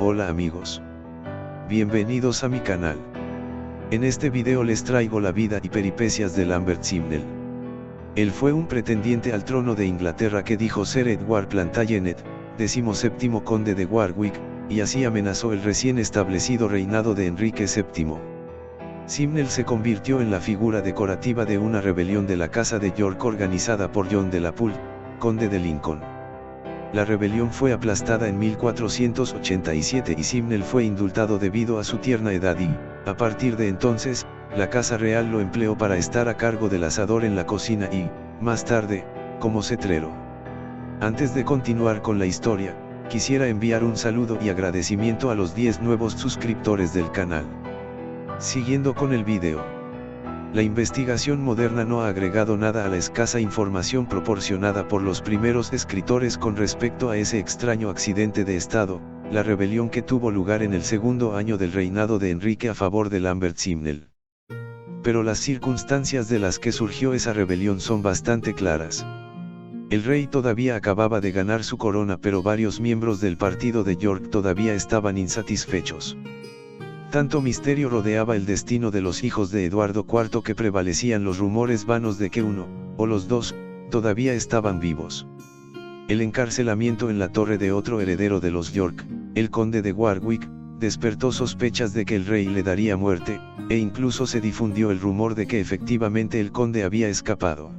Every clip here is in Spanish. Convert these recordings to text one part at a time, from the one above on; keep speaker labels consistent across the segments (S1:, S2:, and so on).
S1: Hola amigos. Bienvenidos a mi canal. En este video les traigo la vida y peripecias de Lambert Simnel. Él fue un pretendiente al trono de Inglaterra que dijo ser Edward Plantagenet, 17º conde de Warwick, y así amenazó el recién establecido reinado de Enrique VII. Simnel se convirtió en la figura decorativa de una rebelión de la Casa de York organizada por John de la Pole, conde de Lincoln. La rebelión fue aplastada en 1487 y Simnel fue indultado debido a su tierna edad y, a partir de entonces, la Casa Real lo empleó para estar a cargo del asador en la cocina y, más tarde, como cetrero. Antes de continuar con la historia, quisiera enviar un saludo y agradecimiento a los 10 nuevos suscriptores del canal. Siguiendo con el video. La investigación moderna no ha agregado nada a la escasa información proporcionada por los primeros escritores con respecto a ese extraño accidente de estado, la rebelión que tuvo lugar en el segundo año del reinado de Enrique a favor de Lambert Simnel. Pero las circunstancias de las que surgió esa rebelión son bastante claras. El rey todavía acababa de ganar su corona, pero varios miembros del partido de York todavía estaban insatisfechos. Tanto misterio rodeaba el destino de los hijos de Eduardo IV que prevalecían los rumores vanos de que uno, o los dos, todavía estaban vivos. El encarcelamiento en la torre de otro heredero de los York, el conde de Warwick, despertó sospechas de que el rey le daría muerte, e incluso se difundió el rumor de que efectivamente el conde había escapado.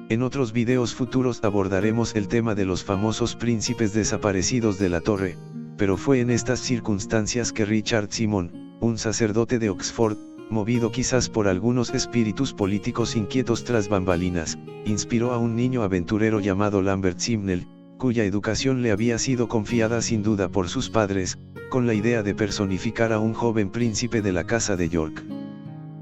S1: En otros videos futuros abordaremos el tema de los famosos príncipes desaparecidos de la torre, pero fue en estas circunstancias que Richard Simon, un sacerdote de Oxford, movido quizás por algunos espíritus políticos inquietos tras bambalinas, inspiró a un niño aventurero llamado Lambert Simnel, cuya educación le había sido confiada sin duda por sus padres, con la idea de personificar a un joven príncipe de la casa de York.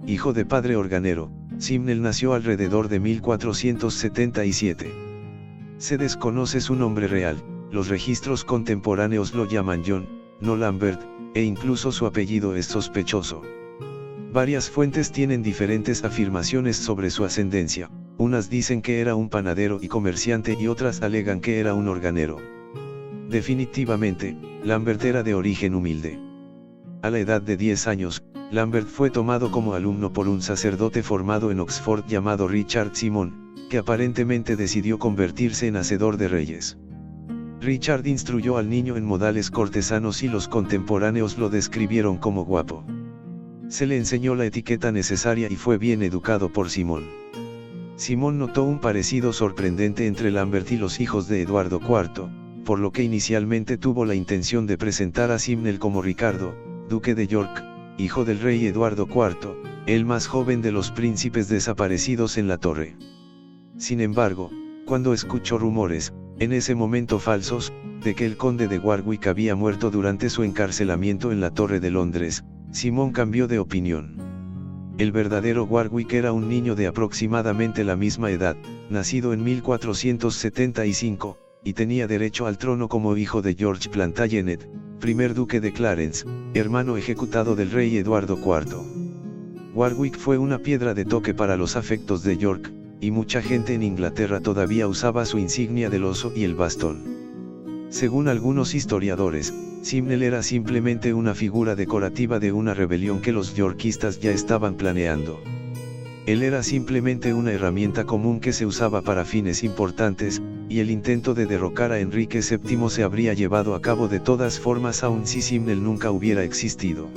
S1: Hijo de padre organero, Simnel nació alrededor de 1477. Se desconoce su nombre real. Los registros contemporáneos lo llaman John, no Lambert, e incluso su apellido es sospechoso. Varias fuentes tienen diferentes afirmaciones sobre su ascendencia, unas dicen que era un panadero y comerciante y otras alegan que era un organero. Definitivamente, Lambert era de origen humilde. A la edad de 10 años, Lambert fue tomado como alumno por un sacerdote formado en Oxford llamado Richard Simon, que aparentemente decidió convertirse en hacedor de reyes. Richard instruyó al niño en modales cortesanos y los contemporáneos lo describieron como guapo. Se le enseñó la etiqueta necesaria y fue bien educado por Simón. Simón notó un parecido sorprendente entre Lambert y los hijos de Eduardo IV, por lo que inicialmente tuvo la intención de presentar a Simnel como Ricardo, duque de York, hijo del rey Eduardo IV, el más joven de los príncipes desaparecidos en la torre. Sin embargo, cuando escuchó rumores, en ese momento falsos, de que el conde de Warwick había muerto durante su encarcelamiento en la Torre de Londres, Simón cambió de opinión. El verdadero Warwick era un niño de aproximadamente la misma edad, nacido en 1475, y tenía derecho al trono como hijo de George Plantagenet, primer duque de Clarence, hermano ejecutado del rey Eduardo IV. Warwick fue una piedra de toque para los afectos de York, y mucha gente en Inglaterra todavía usaba su insignia del oso y el bastón. Según algunos historiadores, Simnel era simplemente una figura decorativa de una rebelión que los yorkistas ya estaban planeando. Él era simplemente una herramienta común que se usaba para fines importantes, y el intento de derrocar a Enrique VII se habría llevado a cabo de todas formas aun si Simnel nunca hubiera existido.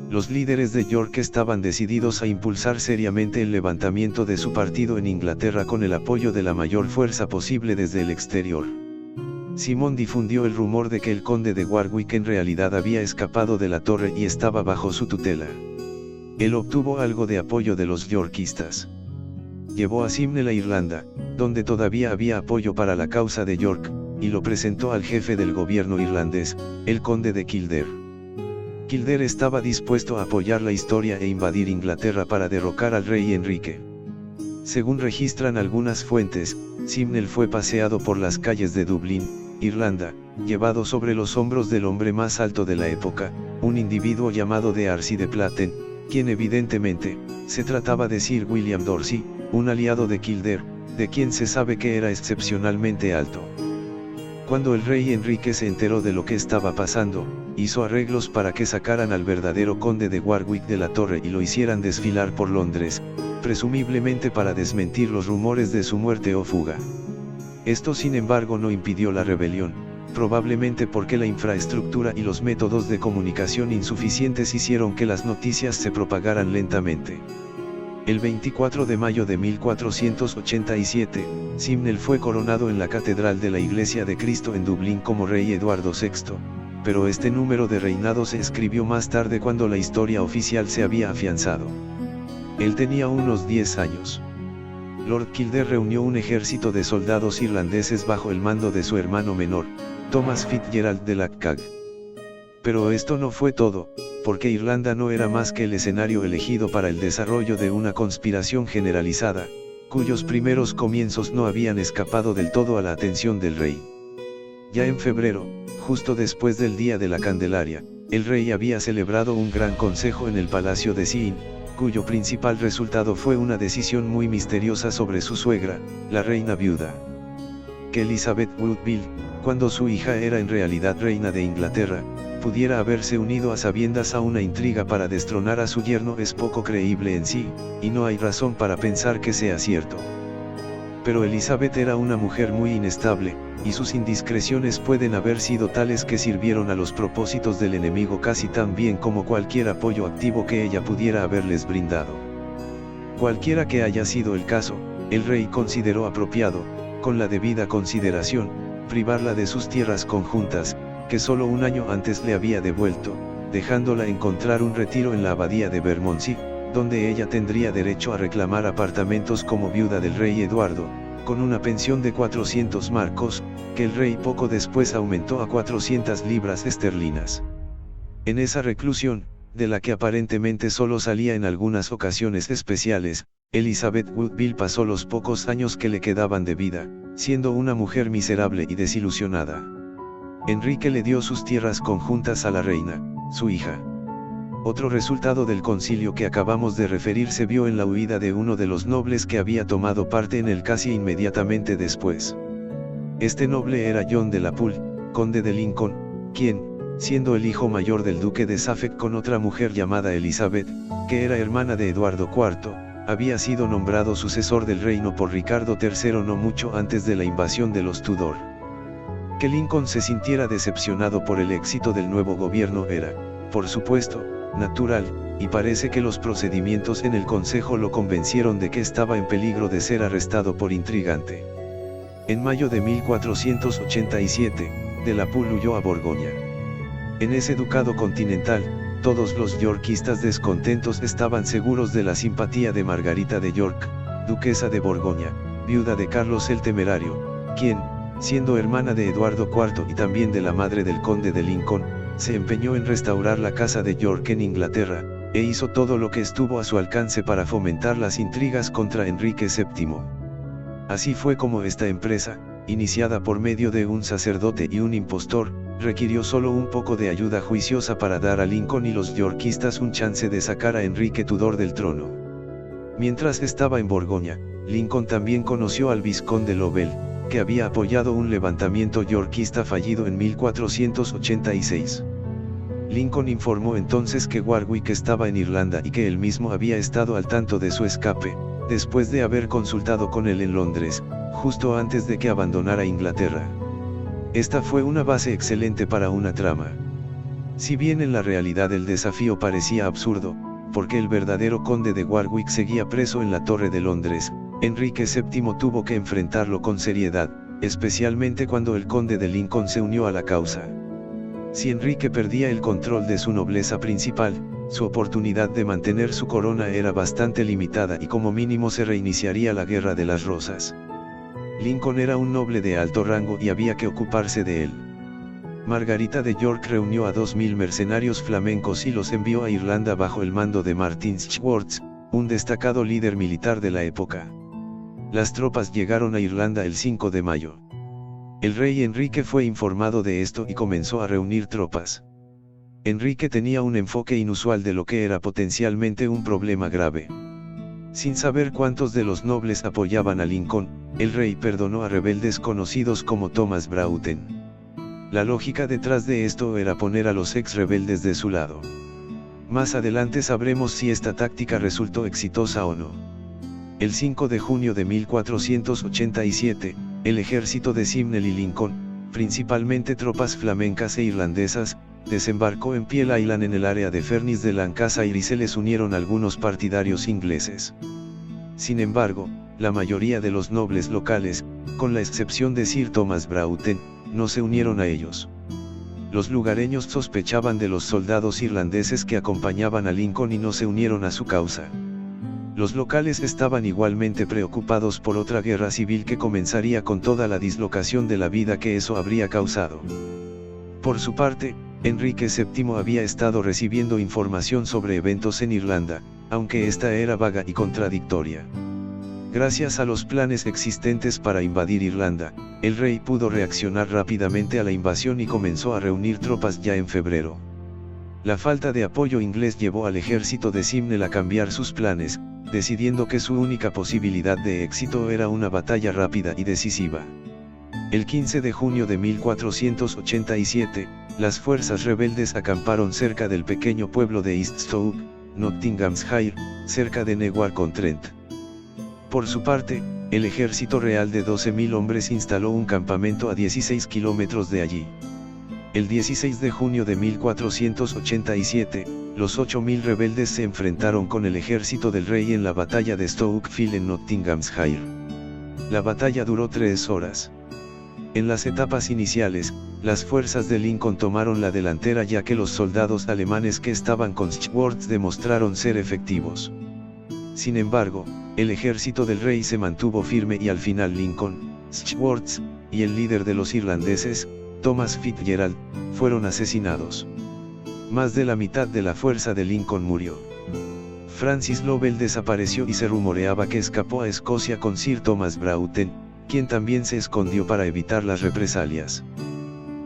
S1: Los líderes de York estaban decididos a impulsar seriamente el levantamiento de su partido en Inglaterra con el apoyo de la mayor fuerza posible desde el exterior. Simón difundió el rumor de que el conde de Warwick en realidad había escapado de la torre y estaba bajo su tutela. Él obtuvo algo de apoyo de los yorkistas. Llevó a Simnel a Irlanda, donde todavía había apoyo para la causa de York, y lo presentó al jefe del gobierno irlandés, el conde de Kildare. Kildare estaba dispuesto a apoyar la historia e invadir Inglaterra para derrocar al rey Enrique. Según registran algunas fuentes, Simnel fue paseado por las calles de Dublín, Irlanda, llevado sobre los hombros del hombre más alto de la época, un individuo llamado de Arcy de Platen, quien evidentemente, se trataba de Sir William Dorsey, un aliado de Kildare, de quien se sabe que era excepcionalmente alto. Cuando el rey Enrique se enteró de lo que estaba pasando, hizo arreglos para que sacaran al verdadero conde de Warwick de la torre y lo hicieran desfilar por Londres, presumiblemente para desmentir los rumores de su muerte o fuga. Esto sin embargo no impidió la rebelión, probablemente porque la infraestructura y los métodos de comunicación insuficientes hicieron que las noticias se propagaran lentamente. El 24 de mayo de 1487, Simnel fue coronado en la Catedral de la Iglesia de Cristo en Dublín como rey Eduardo VI, pero este número de reinado se escribió más tarde cuando la historia oficial se había afianzado. Él tenía unos 10 años. Lord Kildare reunió un ejército de soldados irlandeses bajo el mando de su hermano menor, Thomas Fitzgerald de Lackcag. Pero esto no fue todo, porque Irlanda no era más que el escenario elegido para el desarrollo de una conspiración generalizada, cuyos primeros comienzos no habían escapado del todo a la atención del rey. Ya en febrero, justo después del Día de la Candelaria, el rey había celebrado un gran consejo en el Palacio de Sion, cuyo principal resultado fue una decisión muy misteriosa sobre su suegra, la reina viuda. Que Elizabeth Woodville, cuando su hija era en realidad reina de Inglaterra, pudiera haberse unido a sabiendas a una intriga para destronar a su yerno es poco creíble en sí, y no hay razón para pensar que sea cierto. Pero Elizabeth era una mujer muy inestable, y sus indiscreciones pueden haber sido tales que sirvieron a los propósitos del enemigo casi tan bien como cualquier apoyo activo que ella pudiera haberles brindado. Cualquiera que haya sido el caso, el rey consideró apropiado, con la debida consideración, privarla de sus tierras conjuntas, que solo un año antes le había devuelto, dejándola encontrar un retiro en la abadía de Bermondsey, donde ella tendría derecho a reclamar apartamentos como viuda del rey Eduardo, con una pensión de 400 marcos, que el rey poco después aumentó a 400 libras esterlinas. En esa reclusión, de la que aparentemente solo salía en algunas ocasiones especiales, Elizabeth Woodville pasó los pocos años que le quedaban de vida, siendo una mujer miserable y desilusionada. Enrique le dio sus tierras conjuntas a la reina, su hija. Otro resultado del concilio que acabamos de referir se vio en la huida de uno de los nobles que había tomado parte en él casi inmediatamente después. Este noble era John de la Pole, conde de Lincoln, quien, siendo el hijo mayor del duque de Suffolk con otra mujer llamada Elizabeth, que era hermana de Eduardo IV, había sido nombrado sucesor del reino por Ricardo III no mucho antes de la invasión de los Tudor. Que Lincoln se sintiera decepcionado por el éxito del nuevo gobierno era, por supuesto, natural, y parece que los procedimientos en el consejo lo convencieron de que estaba en peligro de ser arrestado por intrigante. En mayo de 1487, de la Pole huyó a Borgoña. En ese ducado continental, todos los yorkistas descontentos estaban seguros de la simpatía de Margarita de York, duquesa de Borgoña, viuda de Carlos el Temerario, quien, siendo hermana de Eduardo IV y también de la madre del conde de Lincoln, se empeñó en restaurar la casa de York en Inglaterra, e hizo todo lo que estuvo a su alcance para fomentar las intrigas contra Enrique VII. Así fue como esta empresa, iniciada por medio de un sacerdote y un impostor, requirió solo un poco de ayuda juiciosa para dar a Lincoln y los yorkistas un chance de sacar a Enrique Tudor del trono. Mientras estaba en Borgoña, Lincoln también conoció al vizconde Lovell, que había apoyado un levantamiento yorkista fallido en 1486. Lincoln informó entonces que Warwick estaba en Irlanda y que él mismo había estado al tanto de su escape, después de haber consultado con él en Londres, justo antes de que abandonara Inglaterra. Esta fue una base excelente para una trama. Si bien en la realidad el desafío parecía absurdo, porque el verdadero conde de Warwick seguía preso en la Torre de Londres, Enrique VII tuvo que enfrentarlo con seriedad, especialmente cuando el conde de Lincoln se unió a la causa. Si Enrique perdía el control de su nobleza principal, su oportunidad de mantener su corona era bastante limitada y como mínimo se reiniciaría la Guerra de las Rosas. Lincoln era un noble de alto rango y había que ocuparse de él. Margarita de York reunió a 2000 mercenarios flamencos y los envió a Irlanda bajo el mando de Martin Schwartz, un destacado líder militar de la época. Las tropas llegaron a Irlanda el 5 de mayo. El rey Enrique fue informado de esto y comenzó a reunir tropas. Enrique tenía un enfoque inusual de lo que era potencialmente un problema grave. Sin saber cuántos de los nobles apoyaban a Lincoln, el rey perdonó a rebeldes conocidos como Thomas Broughton. La lógica detrás de esto era poner a los ex rebeldes de su lado. Más adelante sabremos si esta táctica resultó exitosa o no. El 5 de junio de 1487, el ejército de Simnel y Lincoln, principalmente tropas flamencas e irlandesas, desembarcó en Piel Island en el área de Fernis de Lancashire y se les unieron algunos partidarios ingleses. Sin embargo, la mayoría de los nobles locales, con la excepción de Sir Thomas Broughton, no se unieron a ellos. Los lugareños sospechaban de los soldados irlandeses que acompañaban a Lincoln y no se unieron a su causa. Los locales estaban igualmente preocupados por otra guerra civil que comenzaría con toda la dislocación de la vida que eso habría causado. Por su parte, Enrique VII había estado recibiendo información sobre eventos en Irlanda, aunque esta era vaga y contradictoria. Gracias a los planes existentes para invadir Irlanda, el rey pudo reaccionar rápidamente a la invasión y comenzó a reunir tropas ya en febrero. La falta de apoyo inglés llevó al ejército de Simnel a cambiar sus planes, decidiendo que su única posibilidad de éxito era una batalla rápida y decisiva. El 15 de junio de 1487, las fuerzas rebeldes acamparon cerca del pequeño pueblo de East Stoke, Nottinghamshire, cerca de Newark-on-Trent. Por su parte, el ejército real de 12.000 hombres instaló un campamento a 16 kilómetros de allí. El 16 de junio de 1487, los 8.000 rebeldes se enfrentaron con el ejército del rey en la batalla de Stokefield en Nottinghamshire. La batalla duró 3 horas. En las etapas iniciales, las fuerzas de Lincoln tomaron la delantera ya que los soldados alemanes que estaban con Schwartz demostraron ser efectivos. Sin embargo, el ejército del rey se mantuvo firme y al final Lincoln, Schwartz, y el líder de los irlandeses, Thomas Fitzgerald, fueron asesinados. Más de la mitad de la fuerza de Lincoln murió. Francis Lovell desapareció y se rumoreaba que escapó a Escocia con Sir Thomas Broughton, quien también se escondió para evitar las represalias.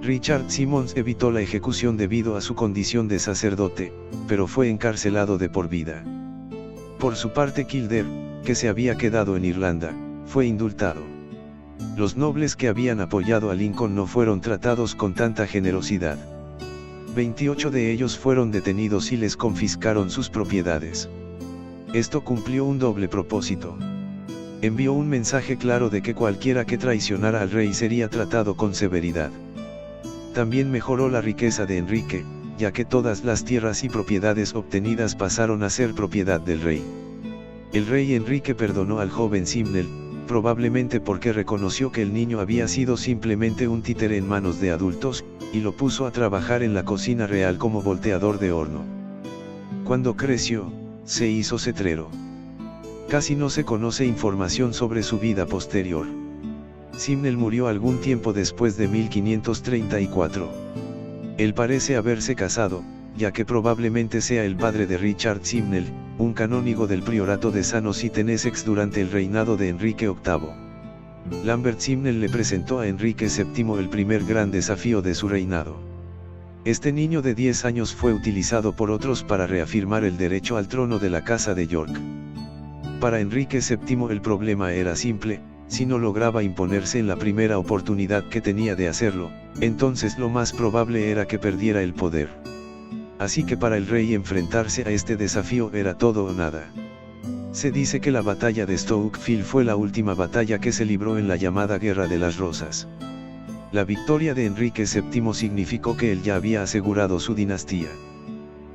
S1: Richard Simmons evitó la ejecución debido a su condición de sacerdote, pero fue encarcelado de por vida. Por su parte Kildare, que se había quedado en Irlanda, fue indultado. Los nobles que habían apoyado a Lincoln no fueron tratados con tanta generosidad. 28 de ellos fueron detenidos y les confiscaron sus propiedades. Esto cumplió un doble propósito. Envió un mensaje claro de que cualquiera que traicionara al rey sería tratado con severidad. También mejoró la riqueza de Enrique, ya que todas las tierras y propiedades obtenidas pasaron a ser propiedad del rey. El rey Enrique perdonó al joven Simnel, probablemente porque reconoció que el niño había sido simplemente un títere en manos de adultos, y lo puso a trabajar en la cocina real como volteador de horno. Cuando creció, se hizo cetrero. Casi no se conoce información sobre su vida posterior. Simnel murió algún tiempo después de 1534. Él parece haberse casado, ya que probablemente sea el padre de Richard Simnel, un canónigo del priorato de Sanos y Tenessex durante el reinado de Enrique VIII. Lambert Simnel le presentó a Enrique VII el primer gran desafío de su reinado. Este niño de 10 años fue utilizado por otros para reafirmar el derecho al trono de la Casa de York. Para Enrique VII el problema era simple: si no lograba imponerse en la primera oportunidad que tenía de hacerlo, entonces lo más probable era que perdiera el poder. Así que para el rey enfrentarse a este desafío era todo o nada. Se dice que la batalla de Stokefield fue la última batalla que se libró en la llamada Guerra de las Rosas. La victoria de Enrique VII significó que él ya había asegurado su dinastía.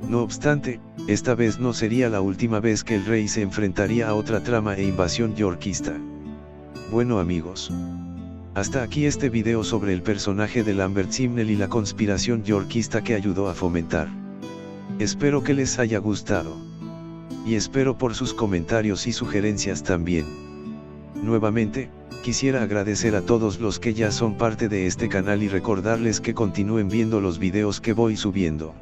S1: No obstante, esta vez no sería la última vez que el rey se enfrentaría a otra trama e invasión yorkista. Bueno amigos, hasta aquí este video sobre el personaje de Lambert Simnel y la conspiración yorkista que ayudó a fomentar. Espero que les haya gustado. Y espero por sus comentarios y sugerencias también. Nuevamente, quisiera agradecer a todos los que ya son parte de este canal y recordarles que continúen viendo los videos que voy subiendo.